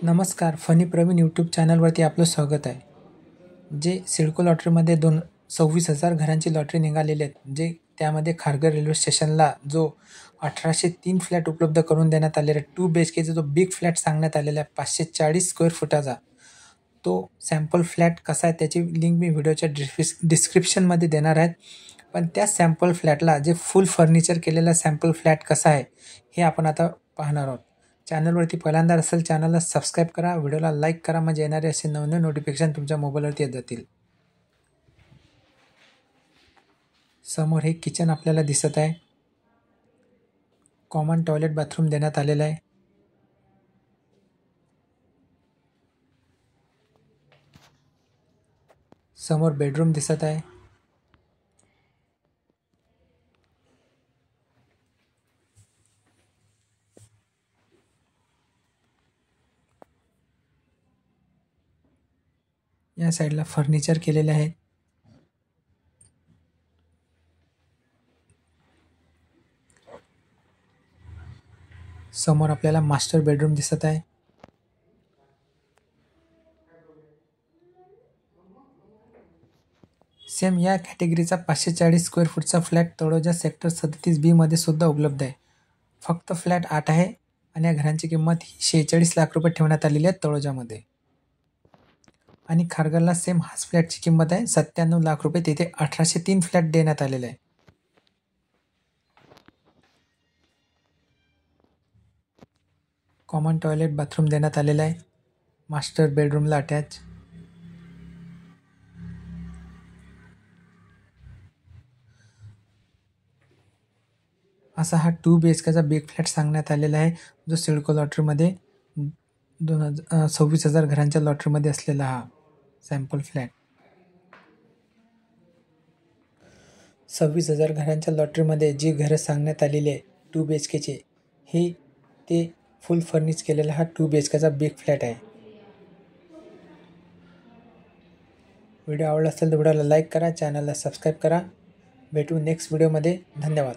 नमस्कार, funny Pravin YouTube चॅनलवरती आपलं स्वागत आहे. जे सिडको लॉटरीमध्ये 26,000 घरांची लॉटरी निघालेली आहेत. जे त्यामध्ये खारघर रेल्वे स्टेशनला जो 1803 फ्लॅट उपलब्ध करून देण्यात आलेला आहे. 2 BHKचा जो बिग फ्लॅट सांगण्यात आलेला आहे 540 स्क्वेअर फुटाचा. तो सॅम्पल फ्लॅट कसा आहे त्याची लिंक मी व्हिडिओच्या डिस्क्रिप्शनमध्ये देणार आहे. पण त्या सॅम्पल फ्लॅटला जे फुल फर्निचर केलेला सॅम्पल फ्लॅट कसा आहे हे आपण आता पाहणार आहोत. चॅनलवरती पहिल्यांदा असेल चॅनलला सबस्क्राईब करा, व्हिडिओला लाईक करा, म्हणजे येणारे असे नवनवीन नोटिफिकेशन तुमच्या मोबाईलवरती येत जातील. समोर हे किचन आपल्याला दिसत आहे. कॉमन टॉयलेट बाथरूम देण्यात आलेलं आहे. समोर बेडरूम दिसत आहे. या साईडला फर्निचर केलेले आहे. समोर आपल्याला मास्टर बेडरूम दिसत आहे. सेम या कॅटेगरीचा 540 स्क्वेअर फूटचा फ्लॅट तळोजा सेक्टर 37B मध्ये सुद्धा उपलब्ध आहे. फक्त फ्लॅट 8 आहे आणि या घरांची किंमत 46 लाख रुपये ठेवण्यात आलेली आहे तळोजामध्ये. आणि खारघरला सेम हाच फ्लॅटची किंमत आहे 97 लाख रुपये. तिथे 1803 फ्लॅट देण्यात आलेले आहे. कॉमन टॉयलेट बाथरूम देण्यात आलेला आहे. मास्टर बेडरूमला अटॅच. असा हा 2 BHKचा बिग फ्लॅट सांगण्यात आलेला आहे, जो सिडको लॉटरीमध्ये 26,000 घरांच्या लॉटरीमध्ये असलेला हा सॅम्पल फ्लॅट. 26,000 घरांच्या लॉटरीमध्ये जी घरं सांगण्यात आलेली आहे 2 BHKचे, हे ते फुल फर्निश केलेला हा 2 BHKचा बिग फ्लॅट आहे. व्हिडिओ आवडला असेल तर व्हिडिओला लाईक करा, चॅनलला सबस्क्राईब करा. भेटू नेक्स्ट व्हिडिओमध्ये. धन्यवाद.